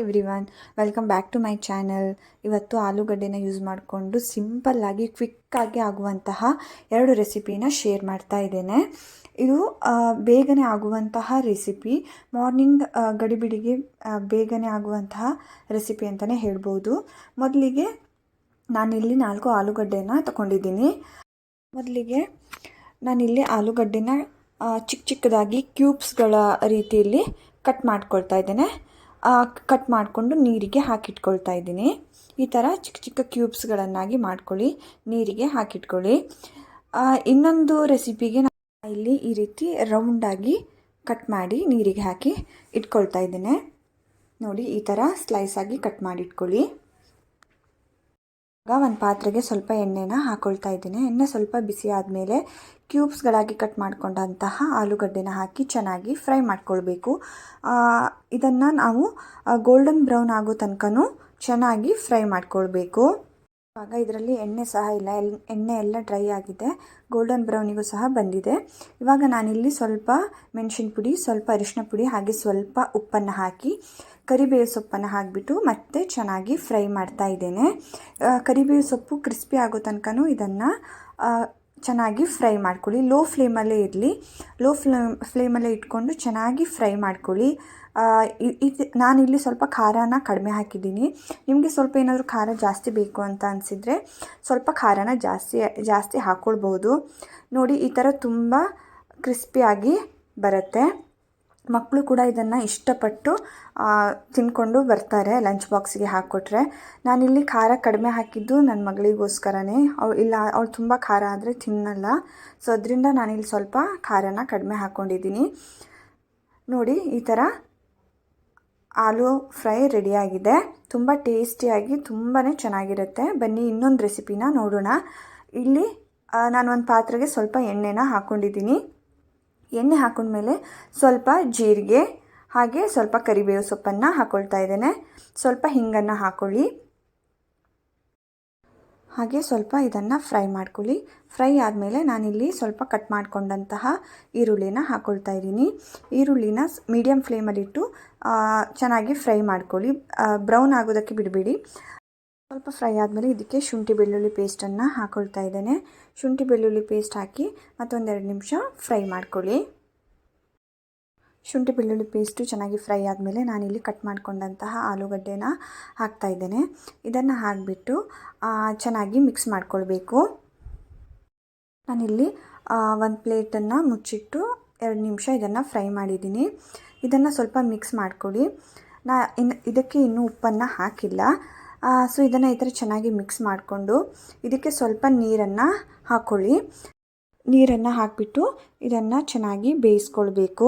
Everyone, welcome back to my channel. ಇವತ್ತು ಆಲೂಗಡ್ಡೆನ use ಮಾಡಿಕೊಂಡು ಸಿಂಪಲ್ಲಾಗಿ ಕ್ವಿಕ್ಕಾಗಿ ಆಗುವಂತಹ 2 ರೆಸಿಪಿನ ಶೇರ್ ಮಾಡ್ತಾ ಇದ್ದೇನೆ. ಇದು ಬೇಗನೆ ಆಗುವಂತಹ ರೆಸಿಪಿ, ಮಾರ್ನಿಂಗ್ ಗಡಿಬಿಡಿಗೆ ಬೇಗನೆ ಆಗುವಂತಹ ರೆಸಿಪಿ ಅಂತಲೇ ಹೇಳ್ಬೋದು. ಮೊದಲಿಗೆ ನಾನಿಲ್ಲಿ 4 ಆಲೂಗಡ್ಡೆನ ತಗೊಂಡಿದ್ದೀನಿ. ಮೊದಲಿಗೆ ನಾನಿಲ್ಲಿ ಆಲೂಗಡ್ಡೆನ ಚಿಕ್ಕ ಚಿಕ್ಕದಾಗಿ ಕ್ಯೂಬ್ಸ್ಗಳ ರೀತಿಯಲ್ಲಿ ಕಟ್ ಮಾಡ್ಕೊಳ್ತಾ ಇದ್ದೇನೆ. ಕಟ್ ಮಾಡಿಕೊಂಡು ನೀರಿಗೆ ಹಾಕಿಟ್ಕೊಳ್ತಾ ಇದ್ದೀನಿ. ಈ ಥರ ಚಿಕ್ಕ ಚಿಕ್ಕ ಕ್ಯೂಬ್ಸ್ಗಳನ್ನಾಗಿ ಮಾಡ್ಕೊಳ್ಳಿ, ನೀರಿಗೆ ಹಾಕಿಟ್ಕೊಳ್ಳಿ. ಇನ್ನೊಂದು ರೆಸಿಪಿಗೆ ನಾನು ಇಲ್ಲಿ ಈ ರೀತಿ ರೌಂಡಾಗಿ ಕಟ್ ಮಾಡಿ ನೀರಿಗೆ ಹಾಕಿ ಇಟ್ಕೊಳ್ತಾ ಇದ್ದೇನೆ. ನೋಡಿ, ಈ ಥರ ಸ್ಲೈಸ್ ಆಗಿ ಕಟ್ ಮಾಡಿ ಇಟ್ಕೊಳ್ಳಿ. ಈಗ ಒಂದು ಪಾತ್ರೆಗೆ ಸ್ವಲ್ಪ ಎಣ್ಣೆನ ಹಾಕ್ಕೊಳ್ತಾ ಇದ್ದೀನಿ. ಎಣ್ಣೆ ಸ್ವಲ್ಪ ಬಿಸಿ ಆದಮೇಲೆ ಕ್ಯೂಬ್ಸ್ಗಳಾಗಿ ಕಟ್ ಮಾಡ್ಕೊಂಡಂತಹ ಆಲೂಗಡ್ಡೆನ ಹಾಕಿ ಚೆನ್ನಾಗಿ ಫ್ರೈ ಮಾಡ್ಕೊಳ್ಬೇಕು. ಇದನ್ನು ನಾವು ಗೋಲ್ಡನ್ ಬ್ರೌನ್ ಆಗೋ ತನಕನೂ ಚೆನ್ನಾಗಿ ಫ್ರೈ ಮಾಡ್ಕೊಳ್ಬೇಕು. ಇವಾಗ ಇದರಲ್ಲಿ ಎಣ್ಣೆ ಸಹ ಇಲ್ಲ, ಎಣ್ಣೆ ಎಲ್ಲ ಡ್ರೈ ಆಗಿದೆ, ಗೋಲ್ಡನ್ ಬ್ರೌನಿಗೂ ಸಹ ಬಂದಿದೆ. ಇವಾಗ ನಾನಿಲ್ಲಿ ಸ್ವಲ್ಪ ಮೆಣಸಿನ ಪುಡಿ, ಸ್ವಲ್ಪ ಅರಿಶಿನ ಪುಡಿ, ಹಾಗೆ ಸ್ವಲ್ಪ ಉಪ್ಪನ್ನು ಹಾಕಿ ಕರಿಬೇವು ಸೊಪ್ಪನ್ನು ಹಾಕಿಬಿಟ್ಟು ಮತ್ತೆ ಚೆನ್ನಾಗಿ ಫ್ರೈ ಮಾಡ್ತಾ ಇದ್ದೇನೆ. ಕರಿಬೇವು ಸೊಪ್ಪು ಕ್ರಿಸ್ಪಿ ಆಗೋ ತನಕನೂ ಇದನ್ನು ಚೆನ್ನಾಗಿ ಫ್ರೈ ಮಾಡ್ಕೊಳ್ಳಿ. ಲೋ ಫ್ಲೇಮಲ್ಲೇ ಇರಲಿ, ಲೋ ಫ್ಲೇಮಲ್ಲೇ ಇಟ್ಕೊಂಡು ಚೆನ್ನಾಗಿ ಫ್ರೈ ಮಾಡ್ಕೊಳ್ಳಿ. ನಾನಿಲ್ಲಿ ಸ್ವಲ್ಪ ಖಾರನ ಕಡಿಮೆ ಹಾಕಿದ್ದೀನಿ. ನಿಮಗೆ ಸ್ವಲ್ಪ ಏನಾದರೂ ಖಾರ ಜಾಸ್ತಿ ಬೇಕು ಅಂತ ಅನಿಸಿದರೆ ಸ್ವಲ್ಪ ಖಾರನ ಜಾಸ್ತಿ ಹಾಕ್ಕೊಳ್ಬೋದು. ನೋಡಿ, ಈ ಥರ ತುಂಬ ಕ್ರಿಸ್ಪಿಯಾಗಿ ಬರುತ್ತೆ. ಮಕ್ಕಳು ಕೂಡ ಇದನ್ನು ಇಷ್ಟಪಟ್ಟು ತಿಂದ್ಕೊಂಡು ಬರ್ತಾರೆ ಲಂಚ್ ಬಾಕ್ಸಿಗೆ ಹಾಕ್ಕೊಟ್ರೆ. ನಾನಿಲ್ಲಿ ಖಾರ ಕಡಿಮೆ ಹಾಕಿದ್ದು ನನ್ನ ಮಗಳಿಗೋಸ್ಕರನೇ. ಅವಳು ತುಂಬ ಖಾರ ಆದರೆ ತಿನ್ನಲ್ಲ, ಸೊ ಅದರಿಂದ ನಾನಿಲ್ಲಿ ಸ್ವಲ್ಪ ಖಾರನ ಕಡಿಮೆ ಹಾಕ್ಕೊಂಡಿದ್ದೀನಿ. ನೋಡಿ, ಈ ಥರ ಆಲೂ ಫ್ರೈ ರೆಡಿಯಾಗಿದೆ. ತುಂಬ ಟೇಸ್ಟಿಯಾಗಿ ತುಂಬಾ ಚೆನ್ನಾಗಿರುತ್ತೆ. ಬನ್ನಿ ಇನ್ನೊಂದು ರೆಸಿಪಿನ ನೋಡೋಣ. ಇಲ್ಲಿ ನಾನು ಒಂದು ಪಾತ್ರೆಗೆ ಸ್ವಲ್ಪ ಎಣ್ಣೆನ ಹಾಕ್ಕೊಂಡಿದ್ದೀನಿ. ಎಣ್ಣೆ ಹಾಕೊಂಡ್ಮೇಲೆ ಸ್ವಲ್ಪ ಜೀರಿಗೆ ಹಾಗೆ ಸ್ವಲ್ಪ ಕರಿಬೇವು ಸೊಪ್ಪನ್ನು ಹಾಕ್ಕೊಳ್ತಾ ಇದ್ದೇನೆ. ಸ್ವಲ್ಪ ಹಿಂಗನ್ನು ಹಾಕ್ಕೊಳ್ಳಿ, ಹಾಗೆ ಸ್ವಲ್ಪ ಇದನ್ನು ಫ್ರೈ ಮಾಡ್ಕೊಳ್ಳಿ. ಫ್ರೈ ಆದಮೇಲೆ ನಾನಿಲ್ಲಿ ಸ್ವಲ್ಪ ಕಟ್ ಮಾಡ್ಕೊಂಡಂತಹ ಈರುಳ್ಳಿನ ಹಾಕ್ಕೊಳ್ತಾ ಇದ್ದೀನಿ. ಈರುಳ್ಳಿನ ಮೀಡಿಯಮ್ ಫ್ಲೇಮಲ್ಲಿಟ್ಟು ಚೆನ್ನಾಗಿ ಫ್ರೈ ಮಾಡ್ಕೊಳ್ಳಿ, ಬ್ರೌನ್ ಆಗೋದಕ್ಕೆ ಬಿಡಬೇಡಿ. ಸ್ವಲ್ಪ ಫ್ರೈ ಆದಮೇಲೆ ಇದಕ್ಕೆ ಶುಂಠಿ ಬೆಳ್ಳುಳ್ಳಿ ಪೇಸ್ಟನ್ನು ಹಾಕ್ಕೊಳ್ತಾ ಇದ್ದೇನೆ. ಶುಂಠಿ ಬೆಳ್ಳುಳ್ಳಿ ಪೇಸ್ಟ್ ಹಾಕಿ ಮತ್ತೊಂದು 2 ನಿಮಿಷ ಫ್ರೈ ಮಾಡ್ಕೊಳ್ಳಿ. ಶುಂಠಿ ಬೆಳ್ಳುಳ್ಳಿ ಪೇಸ್ಟು ಚೆನ್ನಾಗಿ ಫ್ರೈ ಆದಮೇಲೆ ನಾನಿಲ್ಲಿ ಕಟ್ ಮಾಡ್ಕೊಂಡಂತಹ ಆಲೂಗಡ್ಡೆನ ಹಾಕ್ತಾ ಇದ್ದೇನೆ. ಇದನ್ನು ಹಾಕಿಬಿಟ್ಟು ಚೆನ್ನಾಗಿ ಮಿಕ್ಸ್ ಮಾಡ್ಕೊಳ್ಬೇಕು. ನಾನಿಲ್ಲಿ ಒಂದು ಪ್ಲೇಟನ್ನು ಮುಚ್ಚಿಟ್ಟು 2 ನಿಮಿಷ ಇದನ್ನು ಫ್ರೈ ಮಾಡಿದ್ದೀನಿ. ಇದನ್ನು ಸ್ವಲ್ಪ ಮಿಕ್ಸ್ ಮಾಡ್ಕೊಳ್ಳಿ. ಇದಕ್ಕೆ ಇನ್ನೂ ಉಪ್ಪನ್ನು ಹಾಕಿಲ್ಲ. ಸೊ ಇದನ್ನು ಈ ಥರ ಚೆನ್ನಾಗಿ ಮಿಕ್ಸ್ ಮಾಡಿಕೊಂಡು ಇದಕ್ಕೆ ಸ್ವಲ್ಪ ನೀರನ್ನು ಹಾಕ್ಕೊಳ್ಳಿ. ನೀರನ್ನು ಹಾಕಿಬಿಟ್ಟು ಇದನ್ನು ಚೆನ್ನಾಗಿ ಬೇಯಿಸ್ಕೊಳ್ಬೇಕು.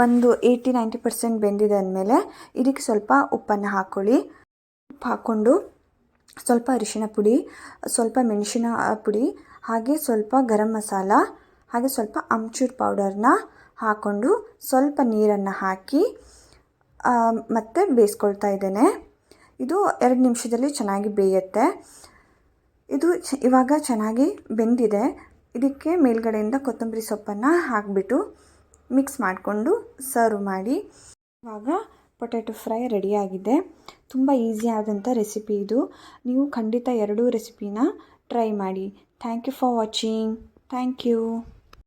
ಒಂದು 80-90% ಬೆಂದಿದೆ ಅಂದಮೇಲೆ ಇದಕ್ಕೆ ಸ್ವಲ್ಪ ಉಪ್ಪನ್ನು ಹಾಕ್ಕೊಳ್ಳಿ. ಉಪ್ಪು ಹಾಕ್ಕೊಂಡು ಸ್ವಲ್ಪ ಅರಿಶಿನ ಪುಡಿ, ಸ್ವಲ್ಪ ಮೆಣಸಿನ ಪುಡಿ, ಹಾಗೆ ಸ್ವಲ್ಪ ಗರಂ ಮಸಾಲ, ಹಾಗೆ ಸ್ವಲ್ಪ ಅಮ್ಚೂರ್ ಪೌಡರ್ನ ಹಾಕ್ಕೊಂಡು ಸ್ವಲ್ಪ ನೀರನ್ನು ಹಾಕಿ ಮತ್ತೆ ಬೇಯಿಸ್ಕೊಳ್ತಾ ಇದ್ದೇನೆ. ಇದು 2 ನಿಮಿಷದಲ್ಲಿ ಚೆನ್ನಾಗಿ ಬೇಯುತ್ತೆ. ಇದು ಇವಾಗ ಚೆನ್ನಾಗಿ ಬೆಂದಿದೆ. ಇದಕ್ಕೆ ಮೇಲ್ಗಡೆಯಿಂದ ಕೊತ್ತಂಬರಿ ಸೊಪ್ಪನ್ನು ಹಾಕಿಬಿಟ್ಟು ಮಿಕ್ಸ್ ಮಾಡಿಕೊಂಡು ಸರ್ವ್ ಮಾಡಿ. ಇವಾಗ ಪೊಟ್ಯಾಟೊ ಫ್ರೈ ರೆಡಿಯಾಗಿದೆ. ತುಂಬ ಈಸಿ ಆದಂಥ ರೆಸಿಪಿ ಇದು. ನೀವು ಖಂಡಿತ 2 ರೆಸಿಪಿನ ಟ್ರೈ ಮಾಡಿ. Thank you for watching. Thank you.